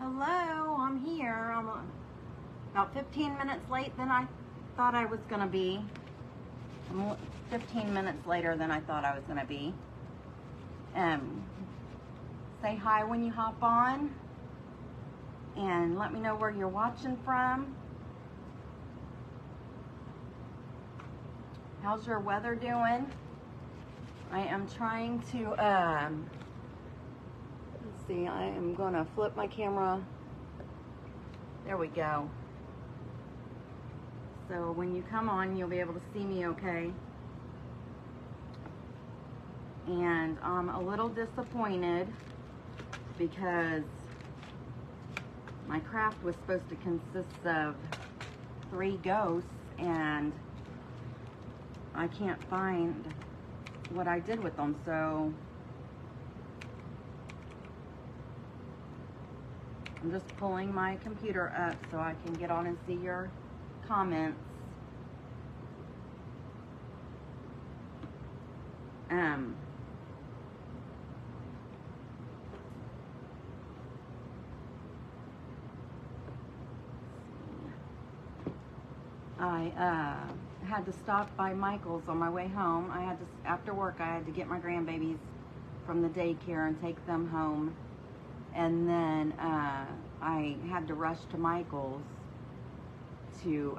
Hello, I'm here. I'm about 15 minutes late than I thought I was gonna be. I'm 15 minutes later than I thought I was gonna be. Say hi when you hop on and let me know where you're watching from. How's your weather doing? I am trying to, let's see, I am gonna flip my camera. There we go. So when you come on, you'll be able to see me okay. And I'm a little disappointed because my craft was supposed to consist of 3 ghosts and I can't find what I did with them, so I'm just pulling my computer up so I can get on and see your comments. I had to stop by Michael's on my way home. After work, I had to get my grandbabies from the daycare and take them home. And then I had to rush to Michael's to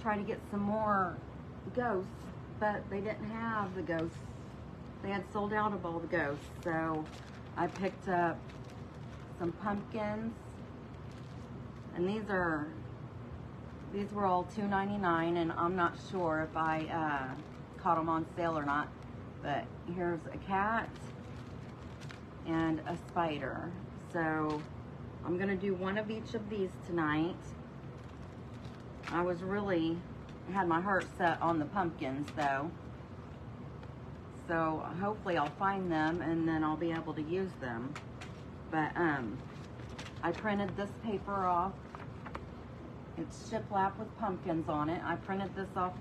try to get some more ghosts, but they didn't have the ghosts. They had sold out of all the ghosts, so I picked up some pumpkins, and these were all $2.99, and I'm not sure if I caught them on sale or not, but here's a cat and a spider. So I'm gonna do one of each of these tonight. I had my heart set on the pumpkins though. So hopefully I'll find them and then I'll be able to use them. But I printed this paper off. It's shiplap with pumpkins on it. I printed this off.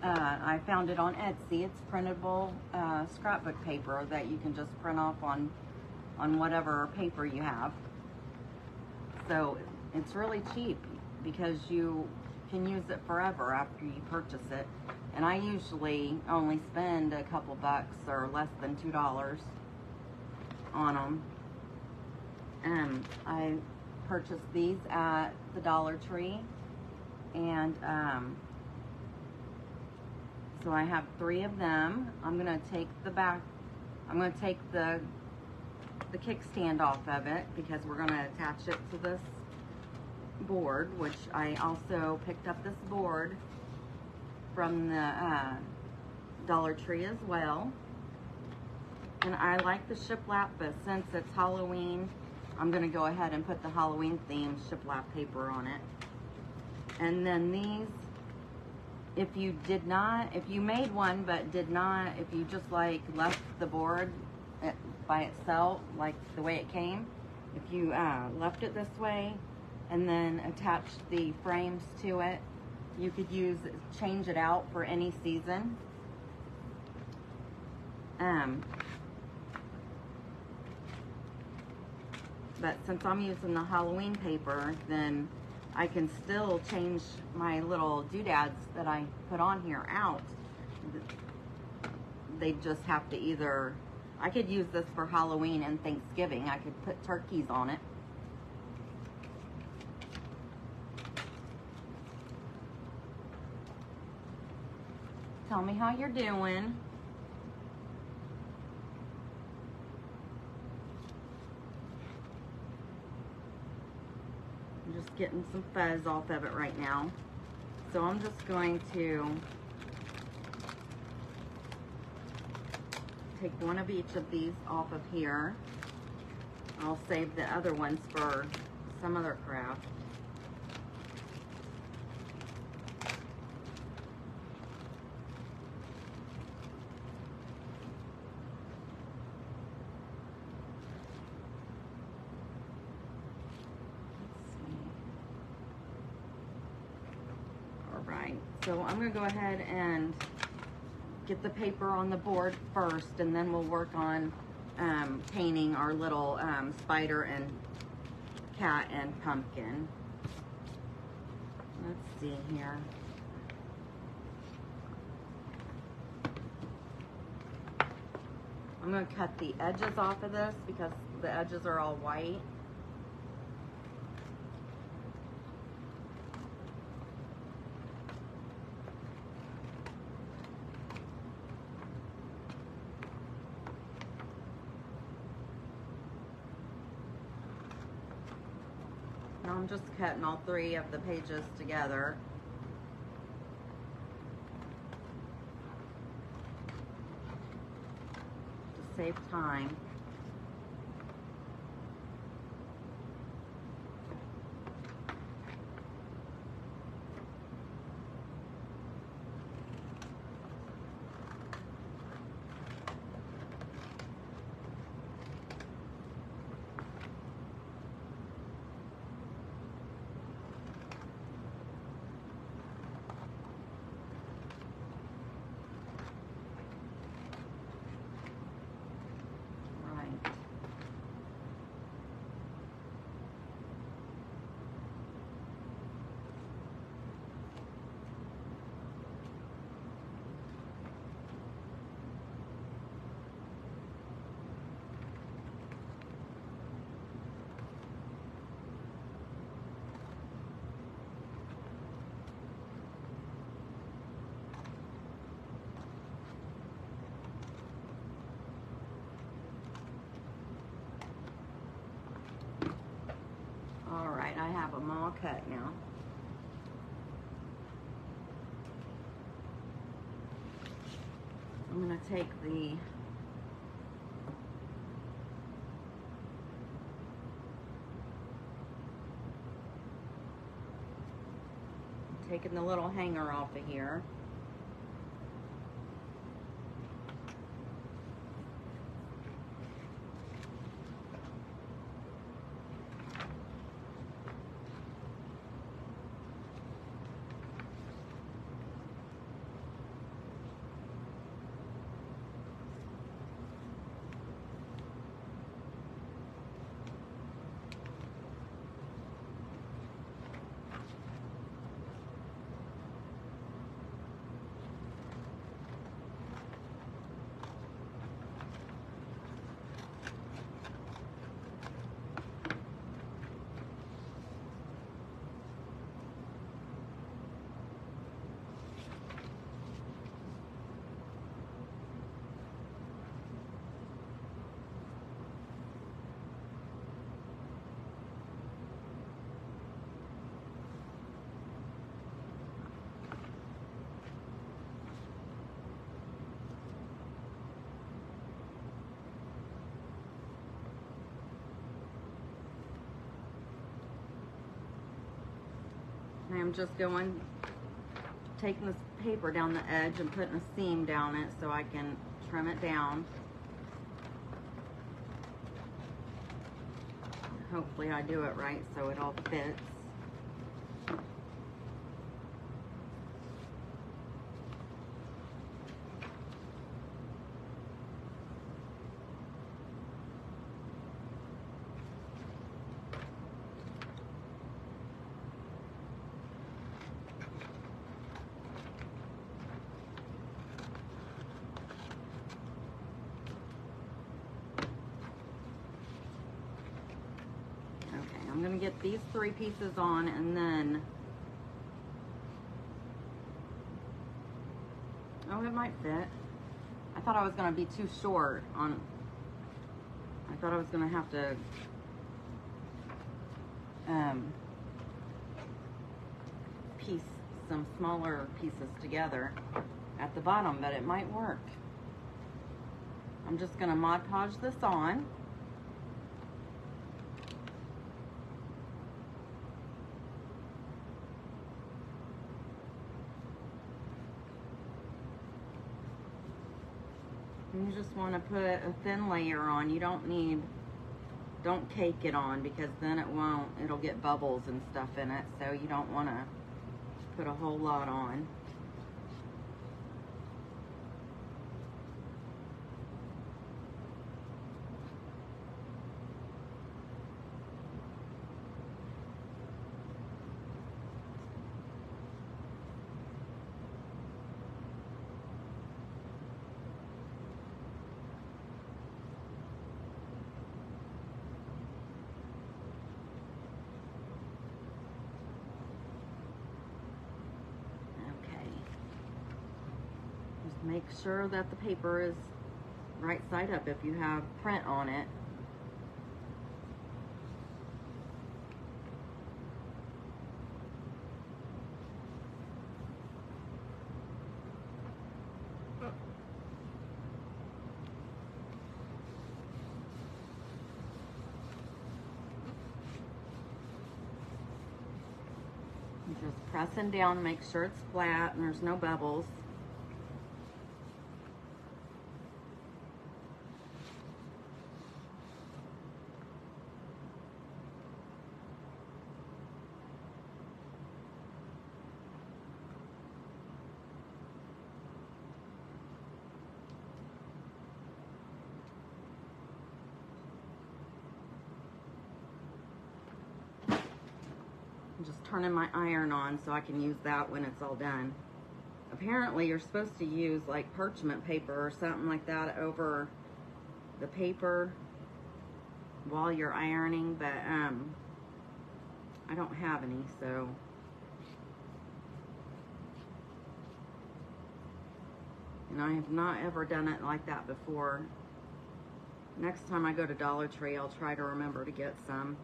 I found it on Etsy. It's printable scrapbook paper that you can just print off on whatever paper you have. So it's really cheap because you can use it forever after you purchase it. And I usually only spend a couple bucks or less than $2 on them. I purchased these at the Dollar Tree, and so I have 3 of them. I'm gonna take the kickstand off of it because we're gonna attach it to this board, which I also picked up this board from the Dollar Tree as well. And I like the shiplap, but since it's Halloween, I'm gonna go ahead and put the Halloween themed shiplap paper on it. And then these, if you made one but did not, if you just like left the board by itself, like the way it came, if you left it this way and then attached the frames to it, you could change it out for any season. But since I'm using the Halloween paper, then I can still change my little doodads that I put on here out. They just have to I could use this for Halloween and Thanksgiving. I could put turkeys on it. Tell me how you're doing. I'm just getting some fuzz off of it right now. So I'm just going to take one of each of these off of here. I'll save the other ones for some other craft. Right, so I'm going to go ahead and get the paper on the board first, and then we'll work on painting our little spider and cat and pumpkin. Let's see here. I'm going to cut the edges off of this because the edges are all white. Now I'm just cutting all 3 of the pages together. Save time. Alright, I have them all cut now. I'm going to take taking the little hanger off of here. I'm just taking this paper down the edge and putting a seam down it so I can trim it down. Hopefully I do it right so it all fits. I'm going to get these 3 pieces on, and then, oh, it might fit. I thought I was going to be too short on, I thought I was going to have to piece some smaller pieces together at the bottom, but it might work. I'm just going to Mod Podge this on. You just want to put a thin layer on. You don't cake it on because then it'll get bubbles and stuff in it. So you don't want to put a whole lot on. Make sure that the paper is right side up if you have print on it. Just pressing down to make sure it's flat and there's no bubbles. I'm just turning my iron on so I can use that when it's all done. Apparently you're supposed to use like parchment paper or something like that over the paper while you're ironing, but I don't have any, so and I have not ever done it like that before. Next time I go to Dollar Tree, I'll try to remember to get some.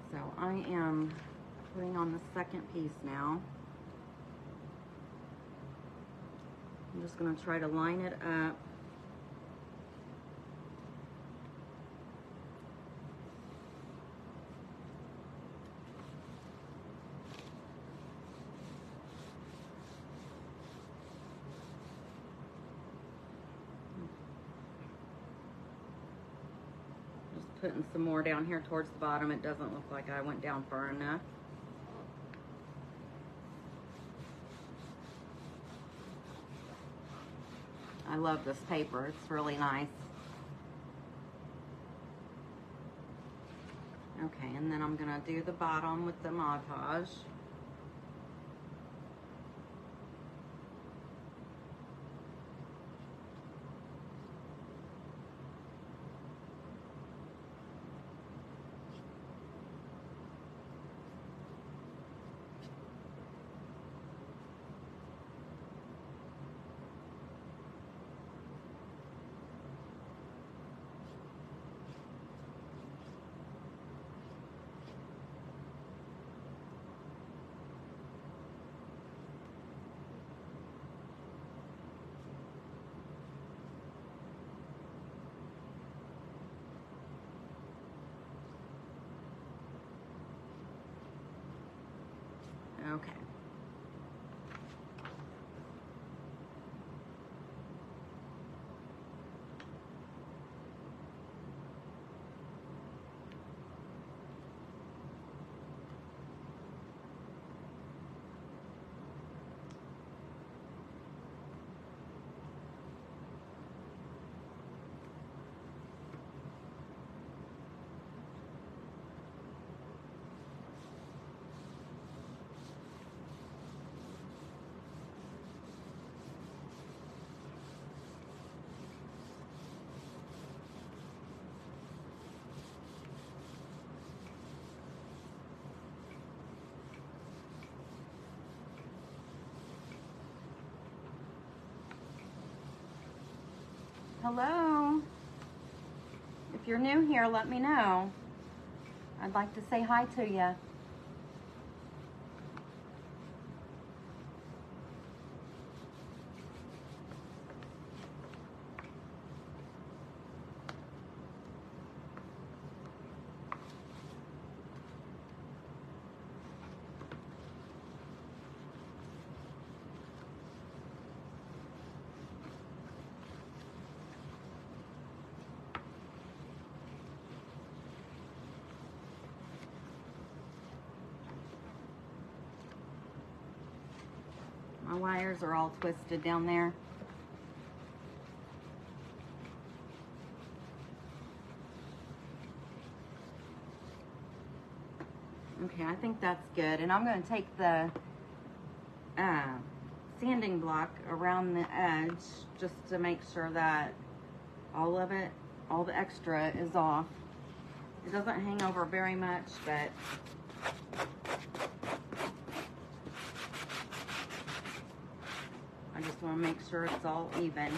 So I am putting on the second piece now. I'm just going to try to line it up. Putting some more down here towards the bottom. It doesn't look like I went down far enough. I love this paper. It's really nice. Okay, and then I'm gonna do the bottom with the Mod Podge. Okay. Hello. If you're new here, let me know. I'd like to say hi to you. My wires are all twisted down there. Okay, I think that's good. And I'm going to take the sanding block around the edge just to make sure that all of it, all the extra is off. It doesn't hang over very much, but I just want to make sure it's all even.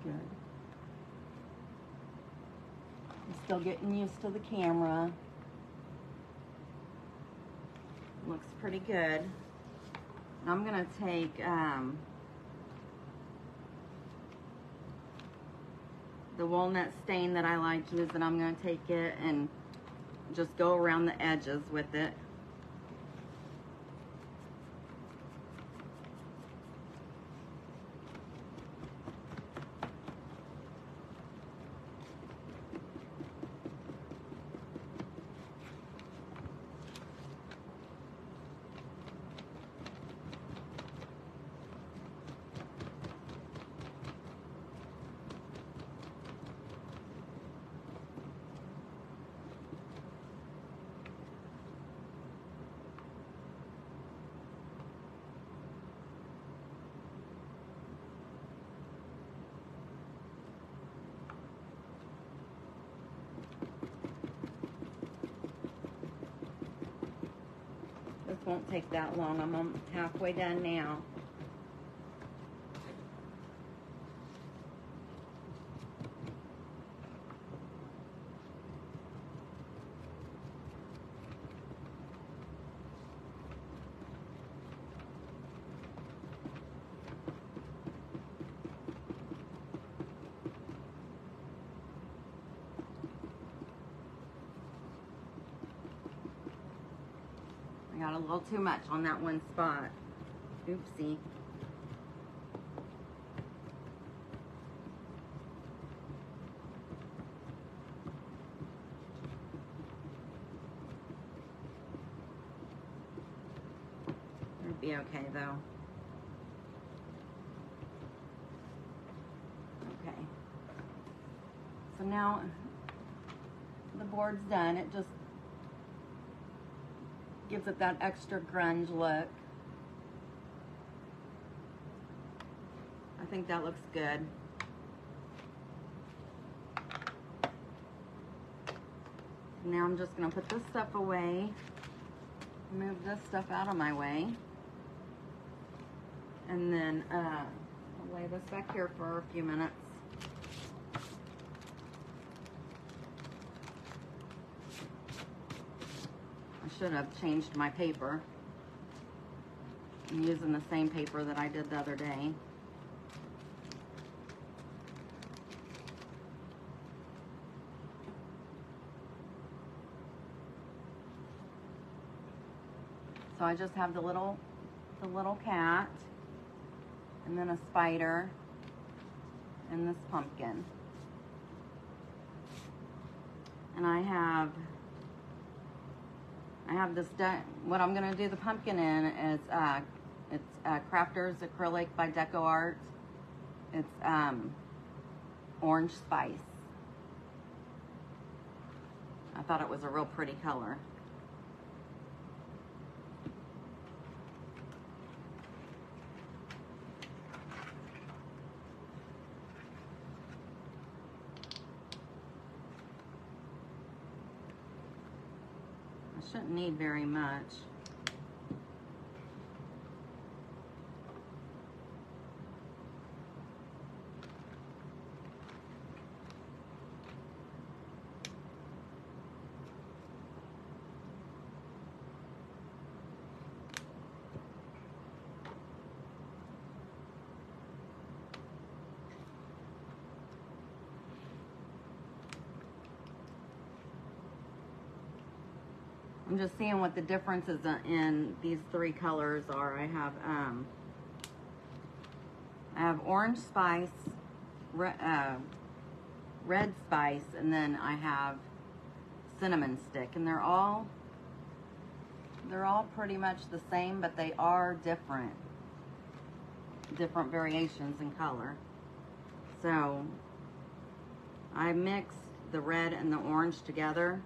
Good. I'm still getting used to the camera. Looks pretty good. And I'm gonna take the walnut stain that I like to use, and I'm gonna take it and just go around the edges with it. This won't take that long. I'm halfway done now. Got a little too much on that one spot. Oopsie. It'll be okay though. Okay. So now the board's done. It just gives it that extra grunge look. I think that looks good. Now I'm just gonna put this stuff away, move this stuff out of my way, and then I'll lay this back here for a few minutes. Should have changed my paper. I'm using the same paper that I did the other day. So I just have the little cat, and then a spider, and this pumpkin. And I have this done. What I'm gonna do the pumpkin in is it's Crafter's acrylic by Deco Art. It's orange spice. I thought it was a real pretty color. Shouldn't need very much. I'm just seeing what the differences in these three colors are. I have orange spice, red spice, and then I have cinnamon stick, and they're all pretty much the same, but they are different variations in color. So I mixed the red and the orange together.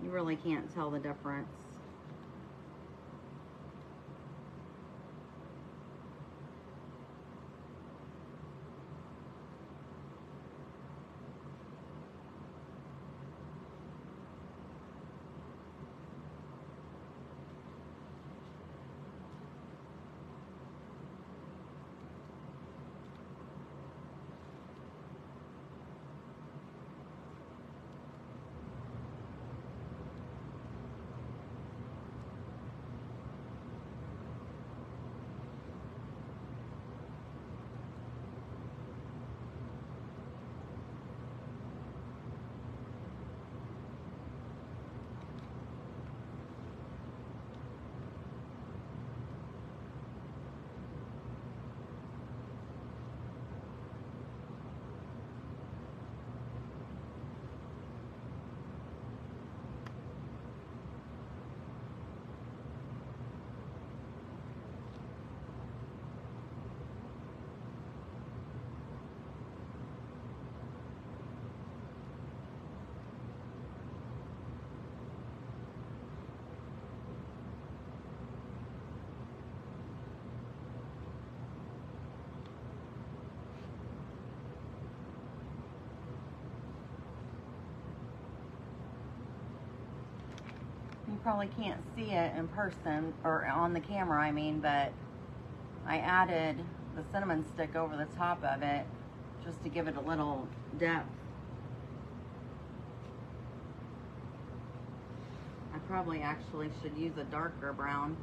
You really can't tell the difference. You probably can't see it in person, or on the camera, I mean, but I added the cinnamon stick over the top of it just to give it a little depth. I probably actually should use a darker brown.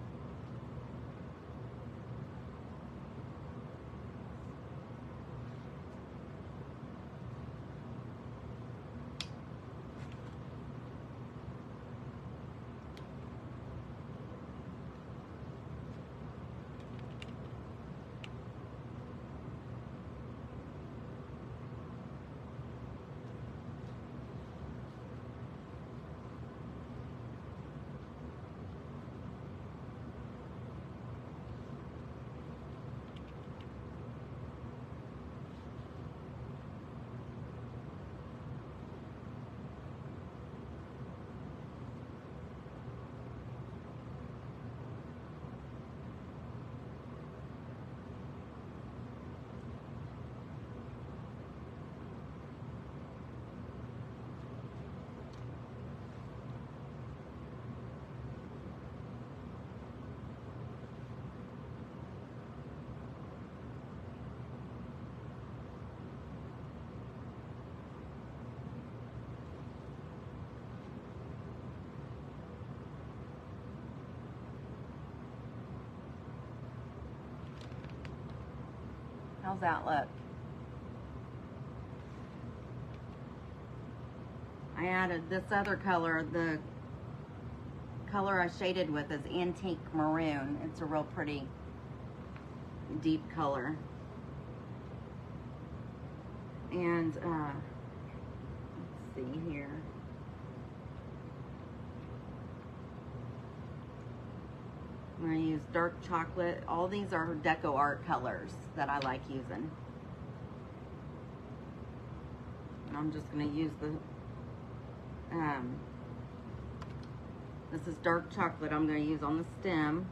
How's that look? I added this other color. The color I shaded with is Antique Maroon. It's a real pretty deep color. And let's see here. I'm going to use dark chocolate. All these are deco art colors that I like using. And I'm just going to use the, this is dark chocolate I'm going to use on the stem.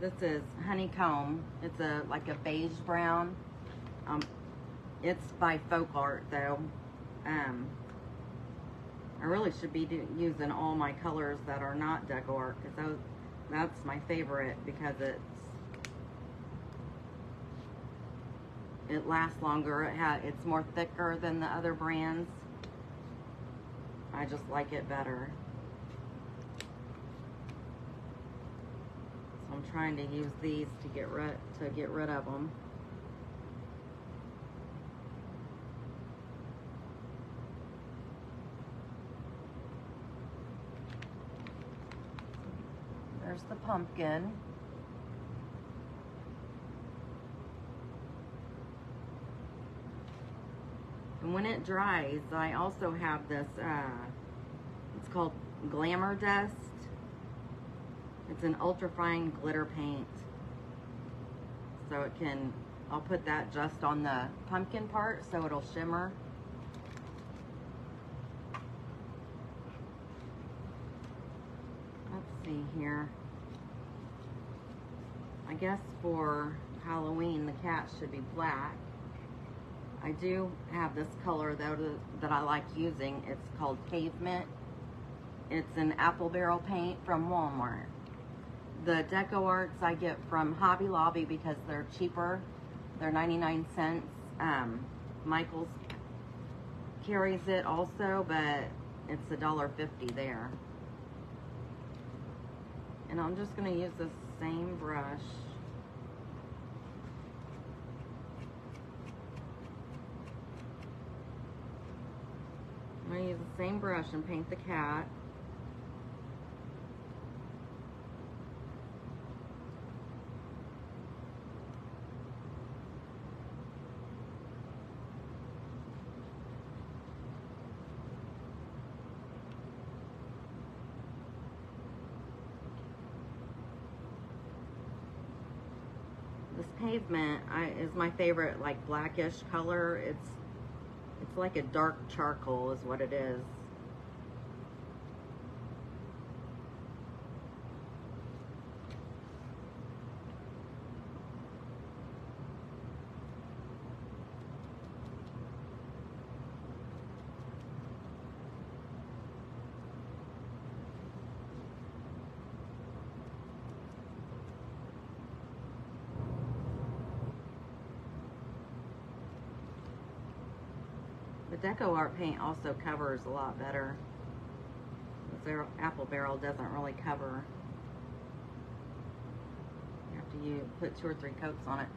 This is honeycomb. It's like a beige brown. It's by Folk Art though. I really should be using all my colors that are not Deco Art, because that's my favorite, because it lasts longer. It's more thicker than the other brands. I just like it better. So I'm trying to use these to get rid of them. There's the pumpkin. And when it dries, I also have this, it's called Glamour Dust. It's an ultrafine glitter paint. So I'll put that just on the pumpkin part so it'll shimmer. Let's see here. I guess for Halloween the cat should be black. I do have this color though that I like using. It's called Pavement. It's an apple barrel paint from Walmart. The Deco Arts I get from Hobby Lobby because they're cheaper. They're 99 cents. Michael's carries it also, but it's $1.50 there. And I'm just going to use the same brush. I'm going to use the same brush and paint the cat. This Pavement is my favorite, like blackish color. It's like a dark charcoal is what it is. The Deco Art paint also covers a lot better. Their apple barrel doesn't really cover. You have to put 2 or 3 coats on it.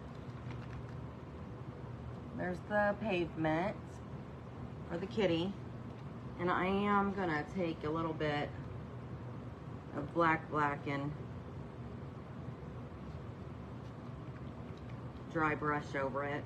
There's the Pavement for the kitty. And I am gonna take a little bit of black and dry brush over it.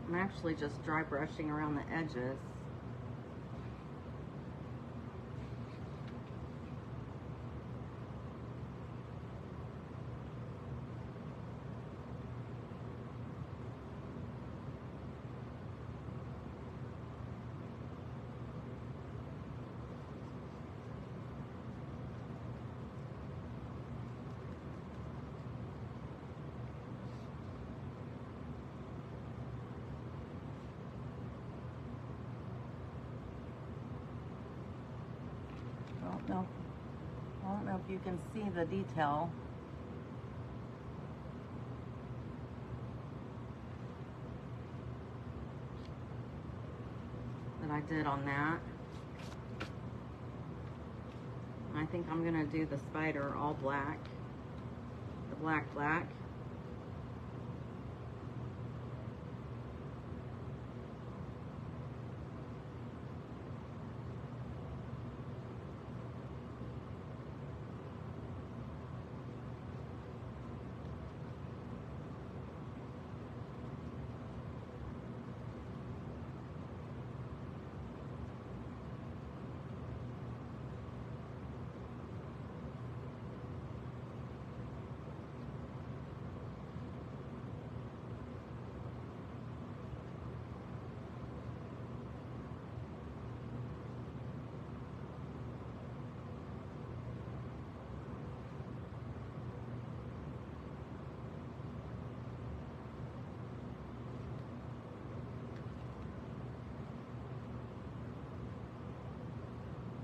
I'm actually just dry brushing around the edges. I don't know if you can see the detail. That I did on that. think I'm gonna do the spider all black. The black.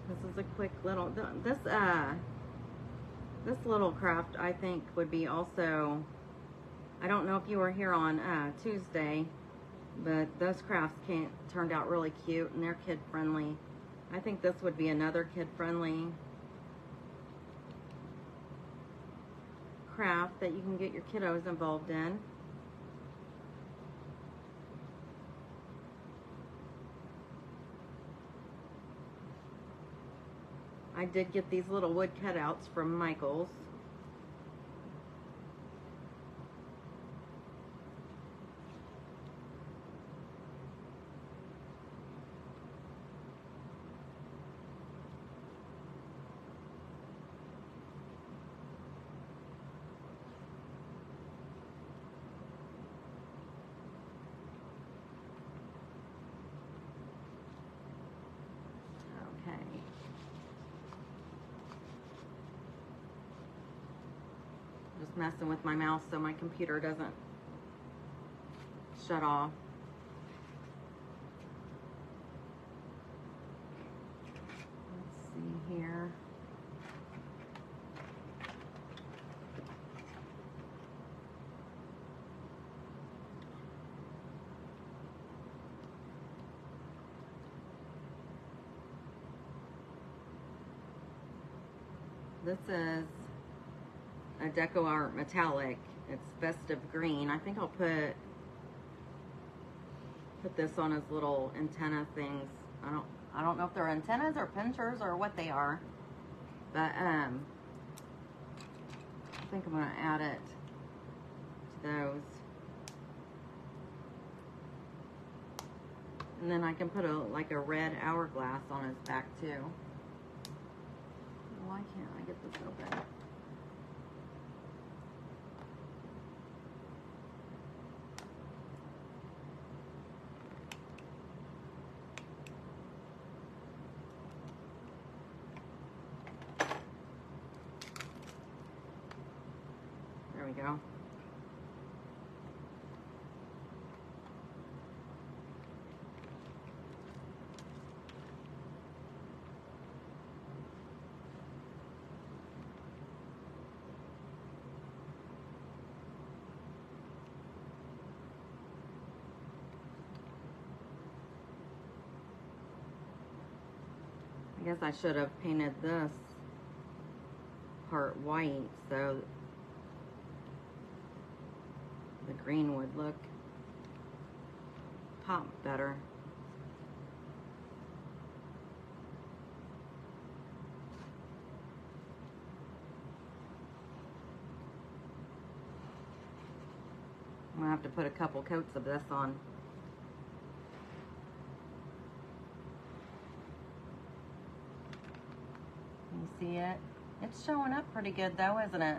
This is a quick little, this little craft I think would be also, I don't know if you were here on Tuesday, but those crafts turned out really cute and they're kid friendly. I think this would be another kid friendly craft that you can get your kiddos involved in. I did get these little wood cutouts from Michael's. Okay. Just messing with my mouse so my computer doesn't shut off. Let's see here. This is a Deco Art Metallic. It's festive green. I think I'll put this on his little antenna things. I don't know if they're antennas or pinchers or what they are, but I think I'm gonna add it to those. And then I can put like a red hourglass on his back too. Why can't I get this open? There we go. I guess I should have painted this part white so the green would look pop better. I'm gonna have to put a couple coats of this on. You see it? It's showing up pretty good though, isn't it?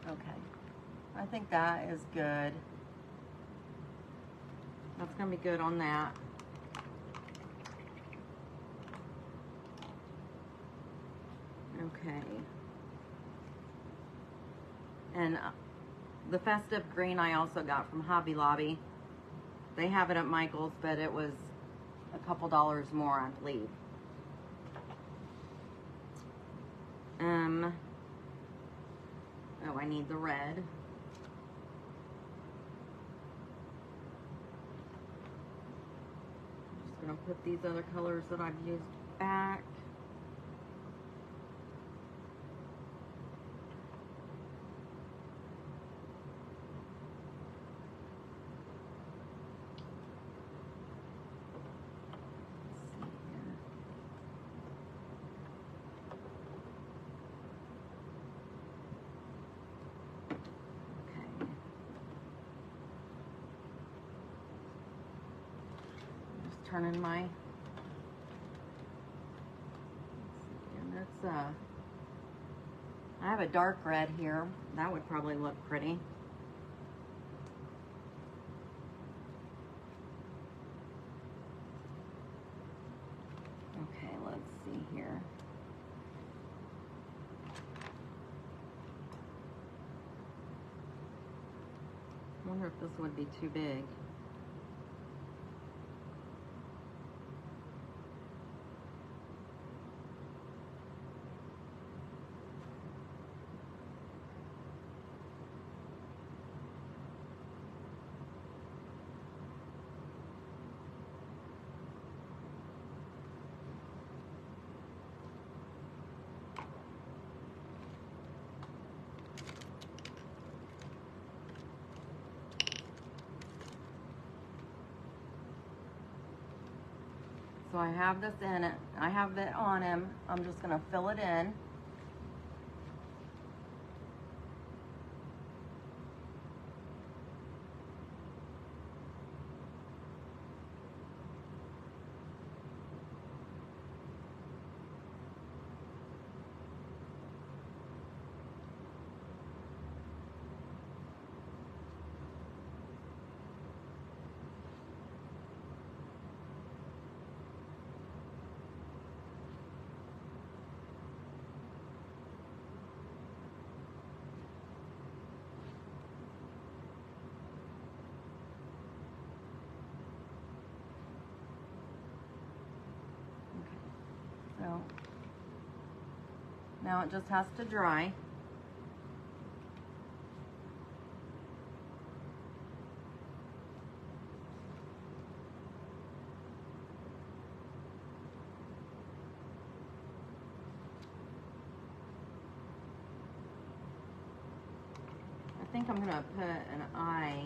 Okay, I think that is good. That's gonna be good on that. Okay. And the festive green I also got from Hobby Lobby. They have it at Michael's, but it was a couple dollars more, I believe. Oh, I need the red. I'm just gonna put these other colors that I've used back. Turning my, and that's I have a dark red here. That would probably look pretty. Okay, let's see here. I wonder if this would be too big. So I have this in it. I have it on him. I'm just gonna fill it in. So now it just has to dry. I think I'm gonna put an eye,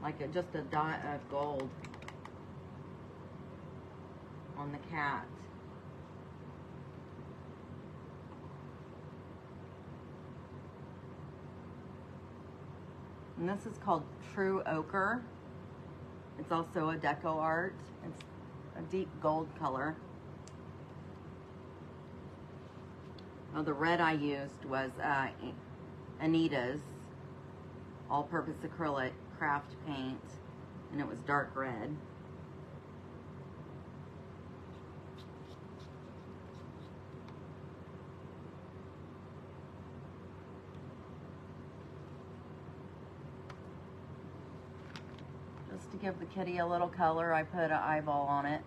like just a dot of gold on the cat. And this is called True Ochre. It's also a deco art. It's a deep gold color. Oh, the red I used was Anita's all-purpose acrylic craft paint, and it was dark red. Just to give the kitty a little color, I put an eyeball on it.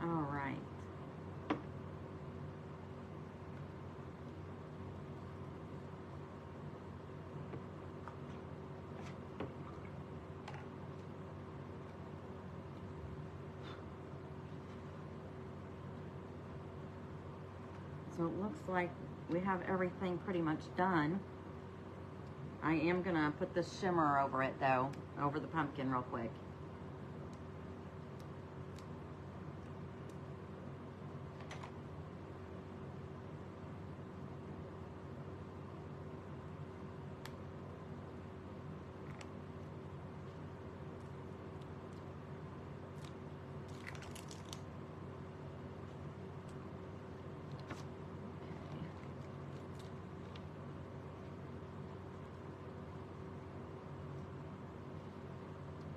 All right. So it looks like we have everything pretty much done. I am gonna put this shimmer over it though, over the pumpkin real quick.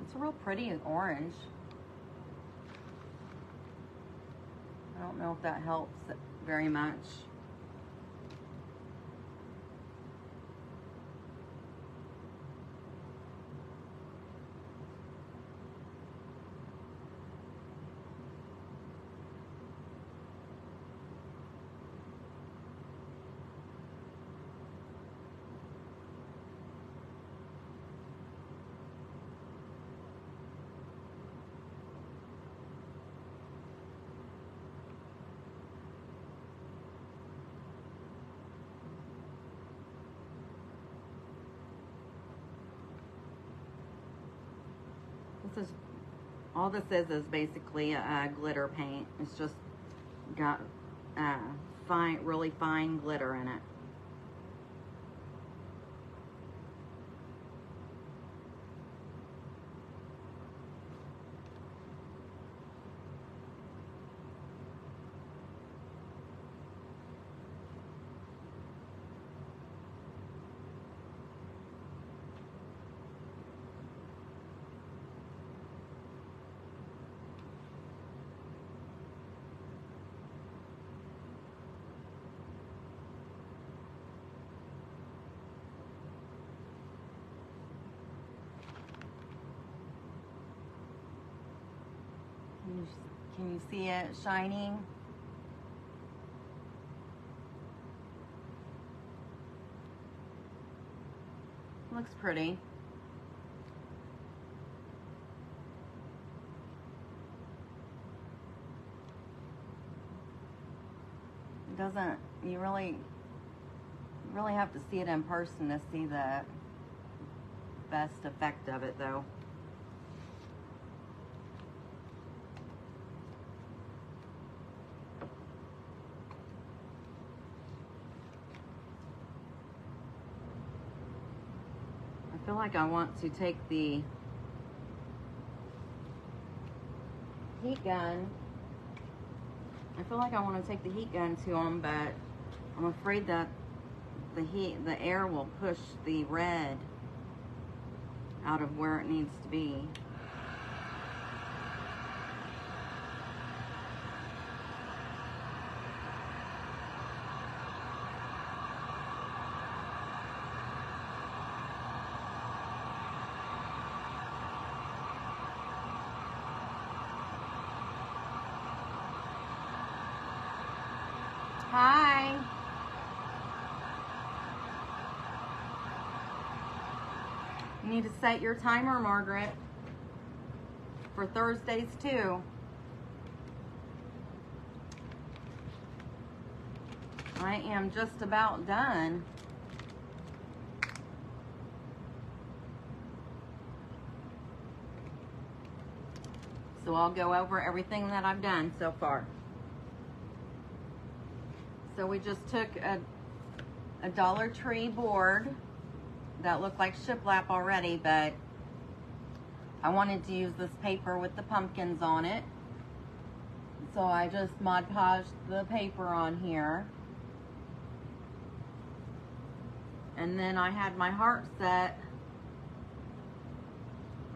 It's a real pretty orange. I don't know if that helps very much. This is, all this is basically a glitter paint. It's just got really fine glitter in it. Can you see it shining? Looks pretty. It doesn't, you really have to see it in person to see the best effect of it though. I feel like I want to take the heat gun. I feel like I want to take the heat gun to them, but I'm afraid that the air will push the red out of where it needs to be. Hi. You need to set your timer, Margaret, for Thursdays too. I am just about done. So I'll go over everything that I've done so far. So we just took a Dollar Tree board that looked like shiplap already, but I wanted to use this paper with the pumpkins on it. So I just Mod Podged the paper on here. And then I had my heart set.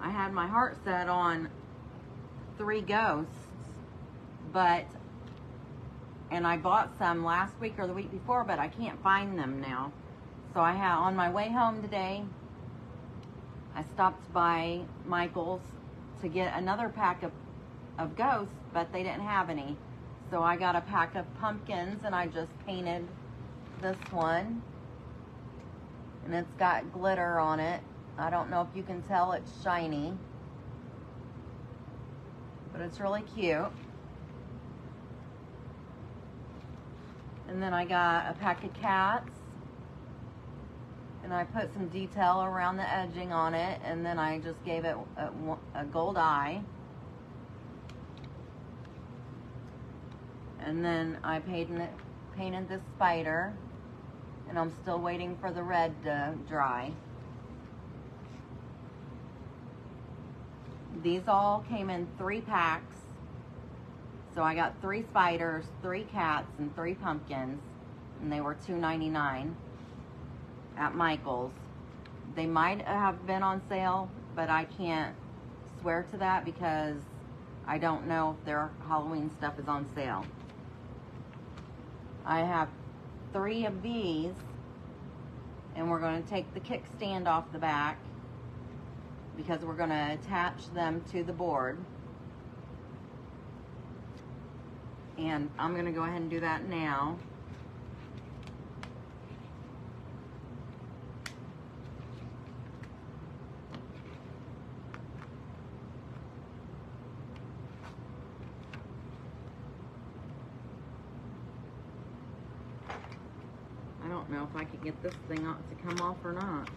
I had my heart set on 3 ghosts, and I bought some last week or the week before, but I can't find them now. So I had, on my way home today, I stopped by Michael's to get another pack of ghosts, but they didn't have any. So I got a pack of pumpkins and I just painted this one. And it's got glitter on it. I don't know if you can tell it's shiny, but it's really cute. And then I got a pack of cats, and I put some detail around the edging on it, and then I just gave it a gold eye. And then I painted this spider, and I'm still waiting for the red to dry. These all came in 3 packs. So I got 3 spiders, 3 cats, and 3 pumpkins, and they were $2.99 at Michael's. They might have been on sale, but I can't swear to that because I don't know if their Halloween stuff is on sale. I have 3 of these, and we're going to take the kickstand off the back because we're going to attach them to the board. And I'm going to go ahead and do that now. I don't know if I can get this thing to come off or not.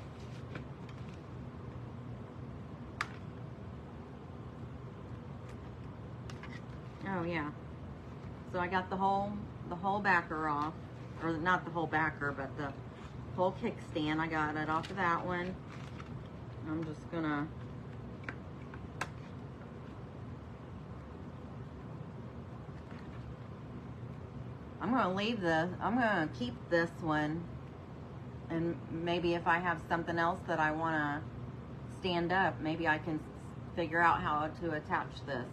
Oh yeah. So I got the whole backer off, or not the whole backer, but the whole kickstand. I got it off of that one. I'm just gonna I'm gonna keep this one, and maybe if I have something else that I wanna stand up, maybe I can figure out how to attach this.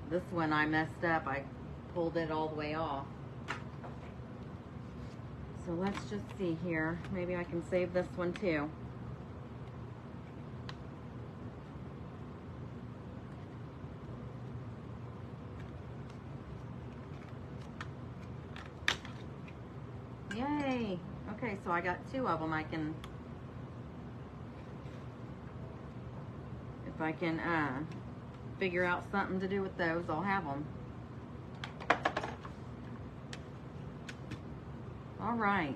This one I messed up. I pulled it all the way off. So let's just see here. Maybe I can save this one too. Yay! Okay, so I got 2 of them. If I can figure out something to do with those, I'll have them. All right.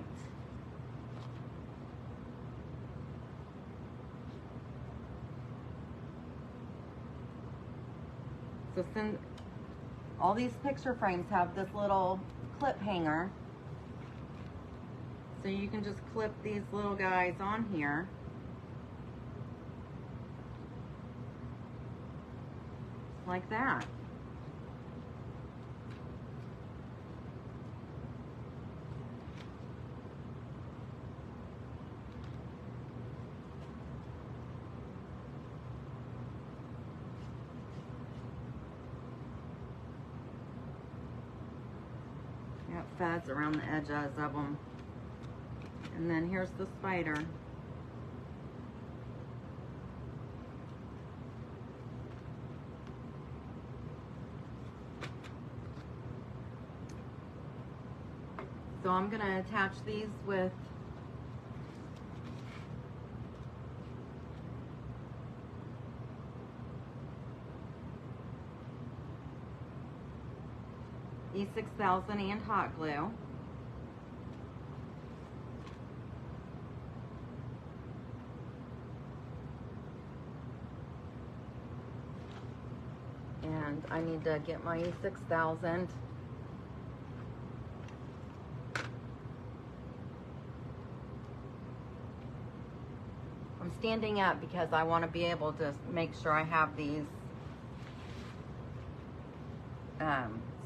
So since all these picture frames have this little clip hanger, so you can just clip these little guys on here. Like that. Got fuzz around the edges of them. And then here's the spider. So I'm going to attach these with E6000 and hot glue. And I need to get my E6000. I'm standing up because I want to be able to make sure I have these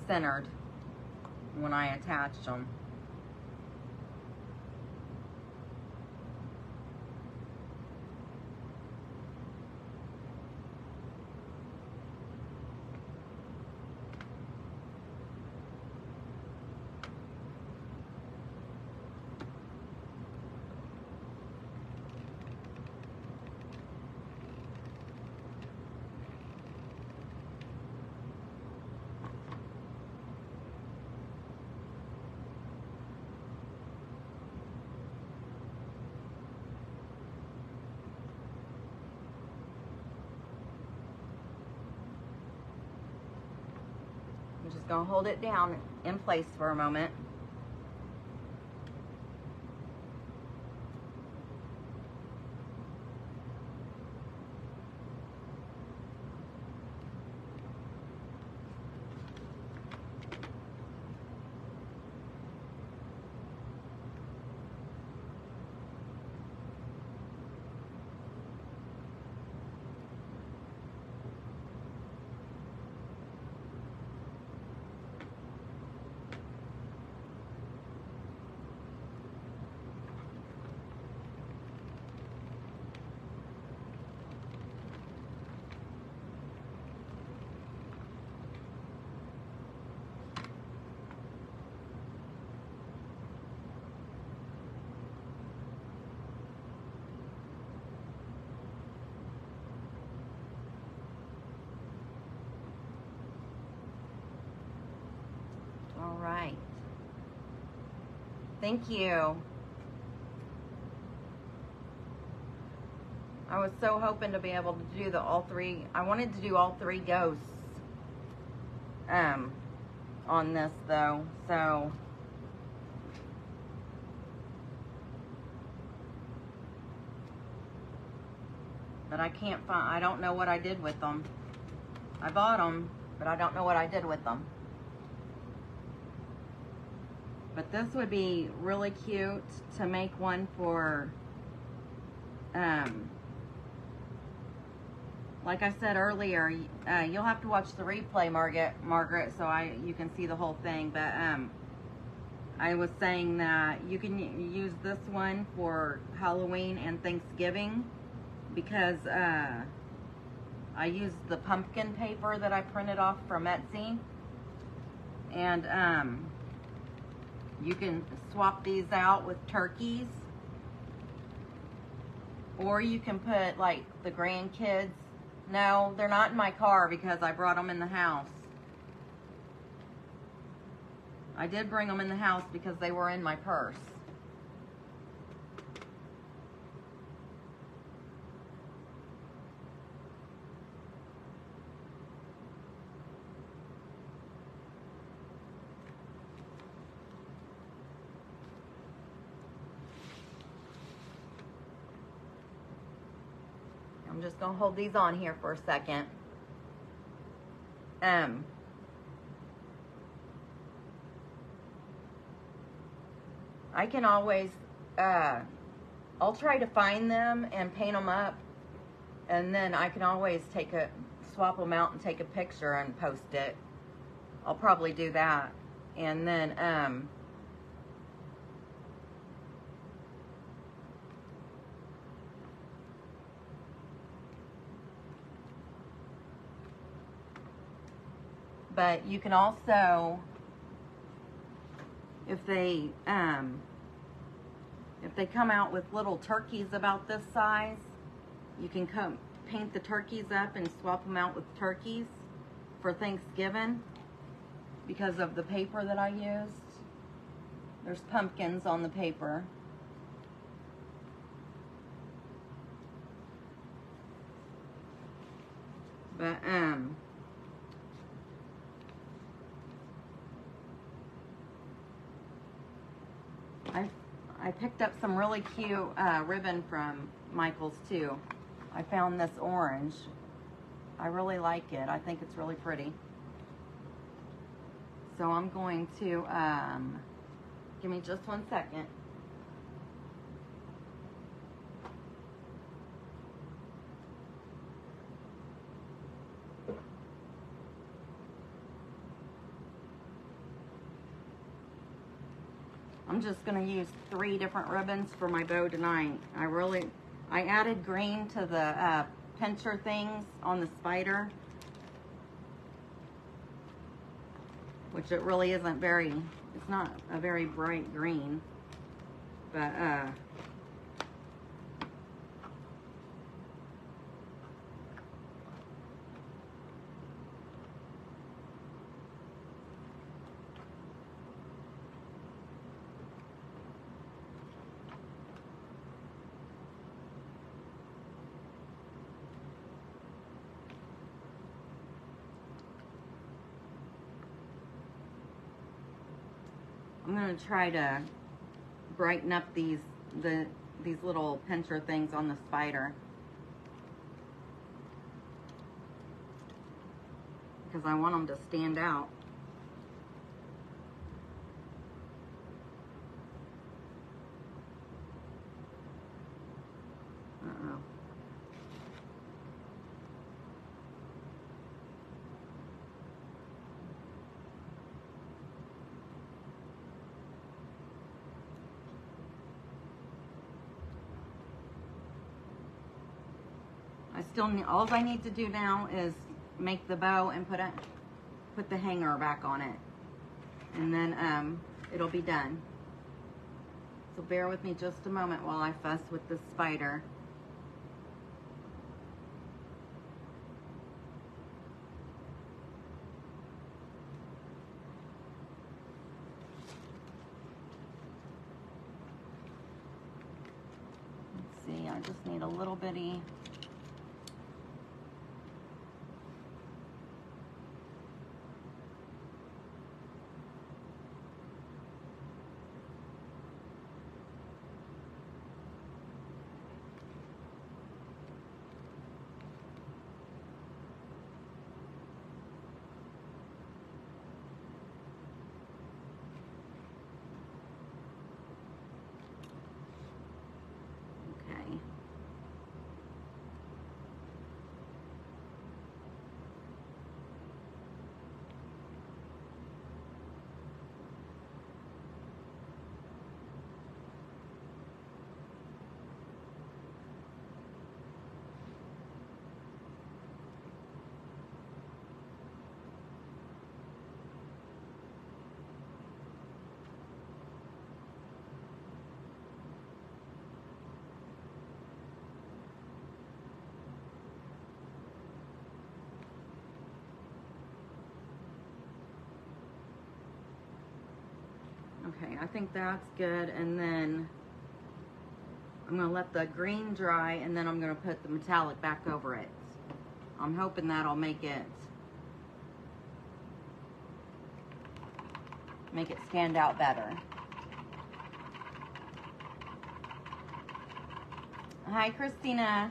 centered when I attach them. I'm just going to hold it down in place for a moment. right. Thank you. I was so hoping to be able to do all three. I wanted to do all three ghosts on this though, so but I can't find, I don't know what I did with them. I bought them, but I don't know what I did with them. But this would be really cute to make one for, like I said earlier, you'll have to watch the replay, Margaret, so you can see the whole thing. But I was saying that you can use this one for Halloween and Thanksgiving because I used the pumpkin paper that I printed off from Etsy, and you can swap these out with turkeys, or you can put like the grandkids. No, they're not in my car because I brought them in the house. I did bring them in the house because they were in my purse. I'm just gonna hold these on here for a second. I can always, I'll try to find them and paint them up, and then I can always swap them out and take a picture and post it. I'll probably do that. And then, but you can also, if they come out with little turkeys about this size, you can paint the turkeys up and swap them out with turkeys for Thanksgiving because of the paper that I used. There's pumpkins on the paper. But I picked up some really cute ribbon from Michael's too. I found this orange. I really like it. I think it's really pretty. So I'm going to, give me just 1 second. I'm just going to use 3 different ribbons for my bow tonight. I added green to the pincher things on the spider, which it really isn't it's not a very bright green, but I'm going to try to brighten up these little pincher things on the spider, because I want them to stand out. Uh-oh. All I need to do now is make the bow and put the hanger back on it, and then it'll be done. So bear with me just a moment while I fuss with the spider. I just need a little bitty. Okay, I think that's good, and then I'm gonna let the green dry, and then I'm gonna put the metallic back over it. I'm hoping that'll make it stand out better. Hi, Christina.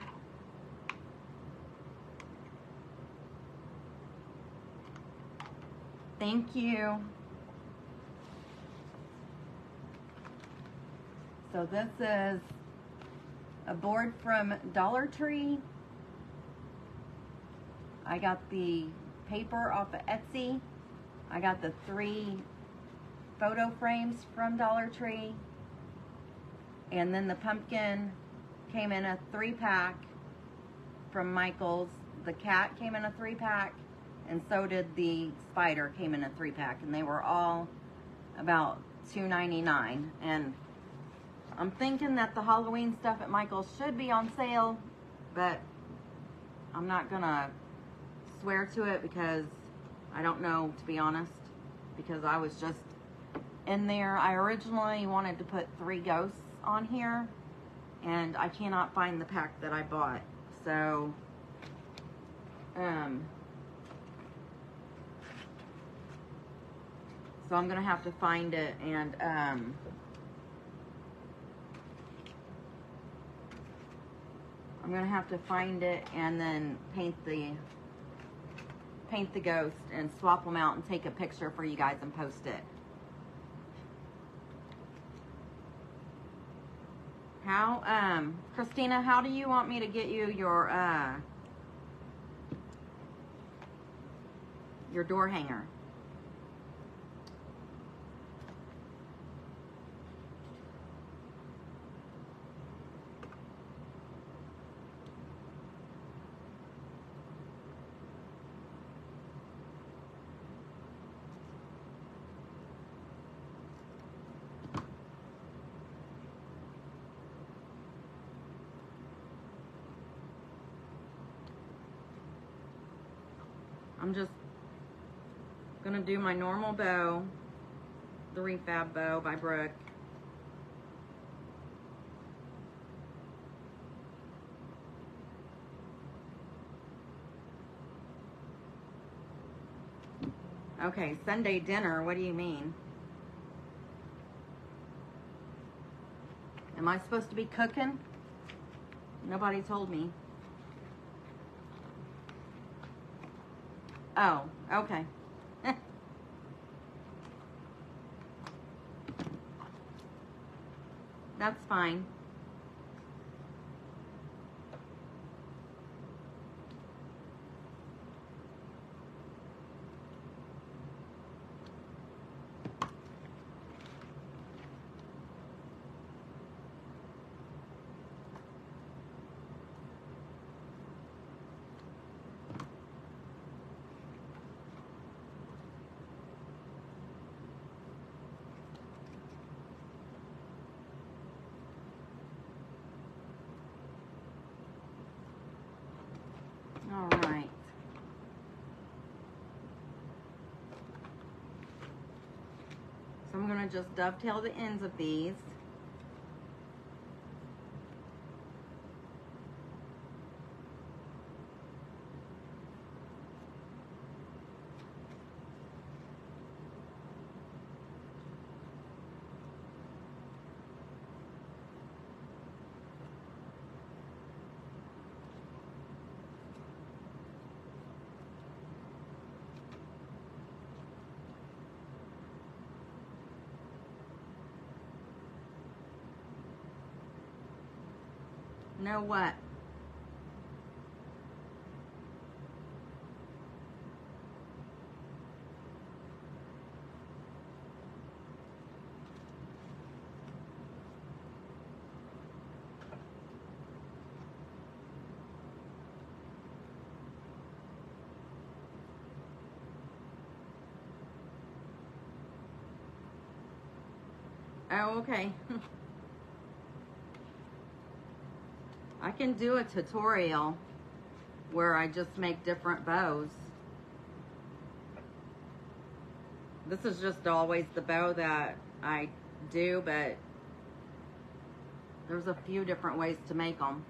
Thank you. So this is a board from Dollar Tree. I got the paper off of Etsy. I got the 3 photo frames from Dollar Tree. And then the pumpkin came in a 3-pack from Michael's. The cat came in a 3-pack, and so did the spider came in a 3-pack, and they were all about $2.99. And I'm thinking that the Halloween stuff at Michael's should be on sale, but I'm not gonna swear to it because I don't know, to be honest, because I was just in there. I originally wanted to put 3 ghosts on here, and I cannot find the pack that I bought. So, I'm gonna have to find it, and I'm gonna have to find it and then paint the ghost and swap them out and take a picture for you guys and post it. How, Christina, how do you want me to get you your door hanger? I'm just gonna do my normal bow, the refab bow by Brooke. Okay, Sunday dinner, what do you mean? Am I supposed to be cooking? Nobody told me. Oh, okay. That's fine. All right. So I'm going to just dovetail the ends of these. Know what? Oh, okay. I can do a tutorial where I just make different bows. This is just always the bow that I do, but there's a few different ways to make them.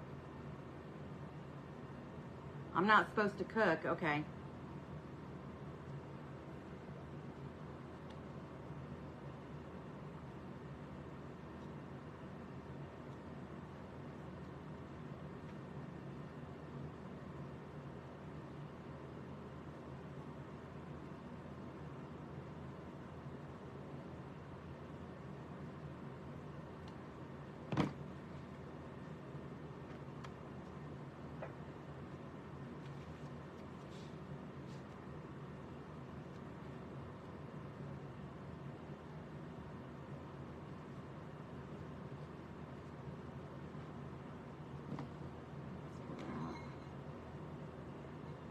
I'm not supposed to cook, okay.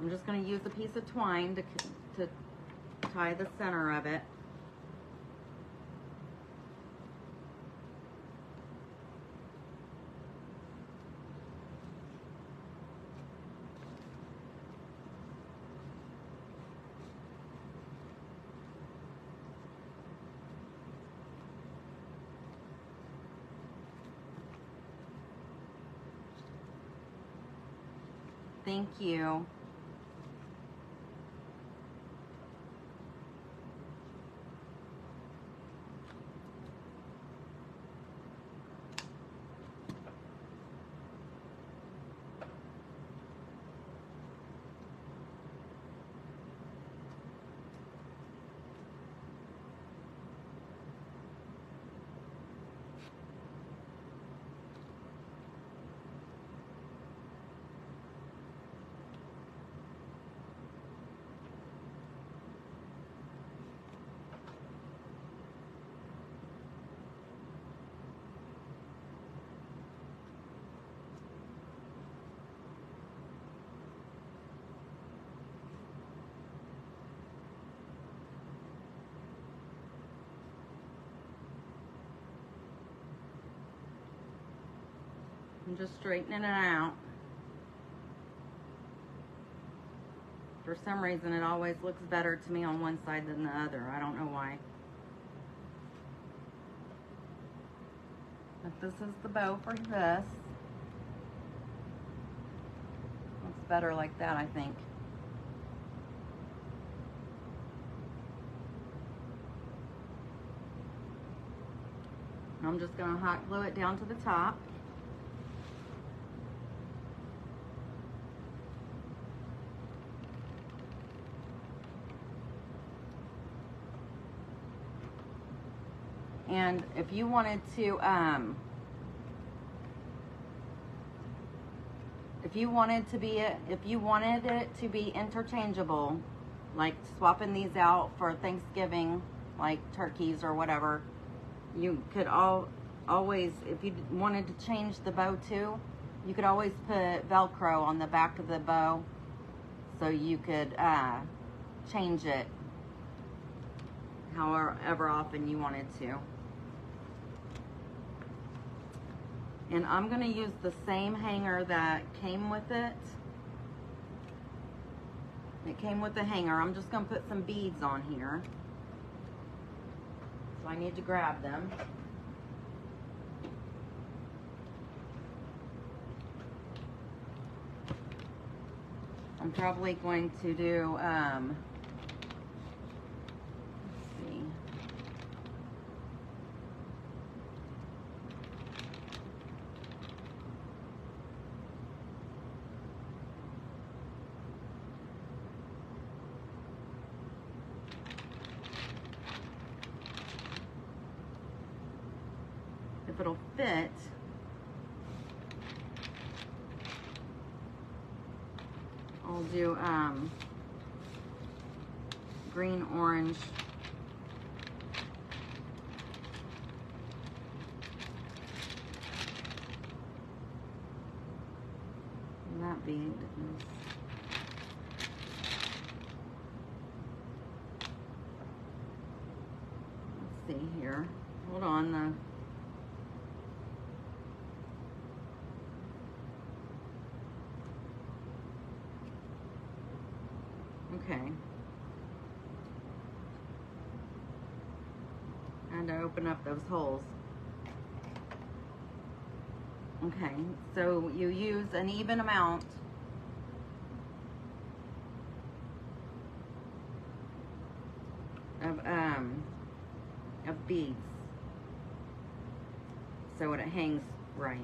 I'm just going to use a piece of twine to tie the center of it. Thank you. I'm just straightening it out. For some reason, it always looks better to me on one side than the other. I don't know why. But this is the bow for this. Looks better like that, I think. I'm just going to hot glue it down to the top. And if you wanted to, if you wanted it to be interchangeable, like swapping these out for Thanksgiving, like turkeys or whatever, you could always, if you wanted to change the bow too, you could always put Velcro on the back of the bow, so you could change it however often you wanted to. And I'm going to use the same hanger that came with it. It came with the hanger. I'm just going to put some beads on here. So I need to grab them. I'm probably going to do, let's see. If it'll fit, do green, orange. And that bead is, let's see here. Hold on, okay. And to open up those holes. Okay, so you use an even amount of beads so it hangs right.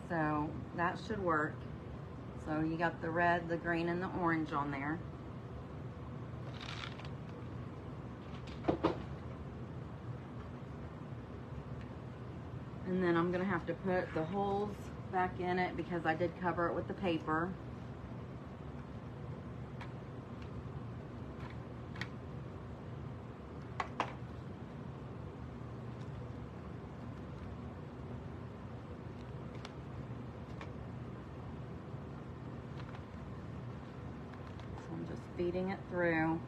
So that should work. So you got the red, the green, and the orange on there. And then I'm gonna have to put the holes back in it because I did cover it with the paper. I'm just feeding it through.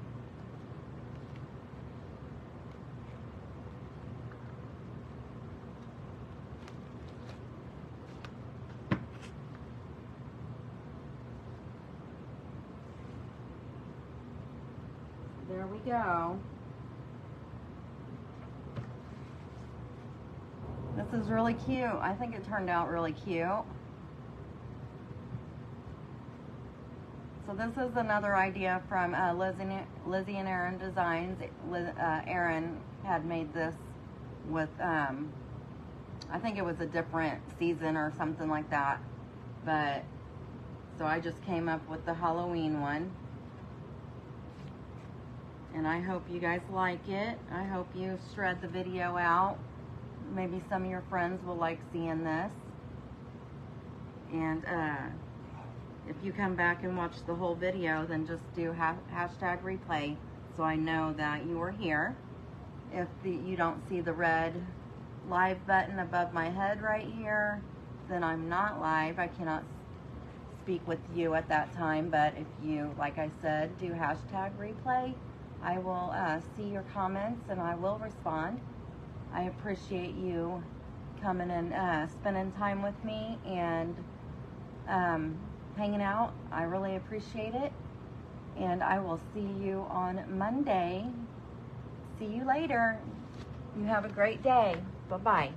There we go. This is really cute. I think it turned out really cute. So this is another idea from Lizzie and Erin Designs. Erin had made this with, I think it was a different season or something like that. But, so I just came up with the Halloween one. And I hope you guys like it. I hope you shred the video out. Maybe some of your friends will like seeing this. And, if you come back and watch the whole video, then just do hashtag replay so I know that you were here. If you don't see the red live button above my head right here, then I'm not live. I cannot speak with you at that time, but if you, like I said, do hashtag replay, I will see your comments and I will respond. I appreciate you coming and spending time with me and hanging out. I really appreciate it. And I will see you on Monday. See you later. You have a great day. Bye-bye.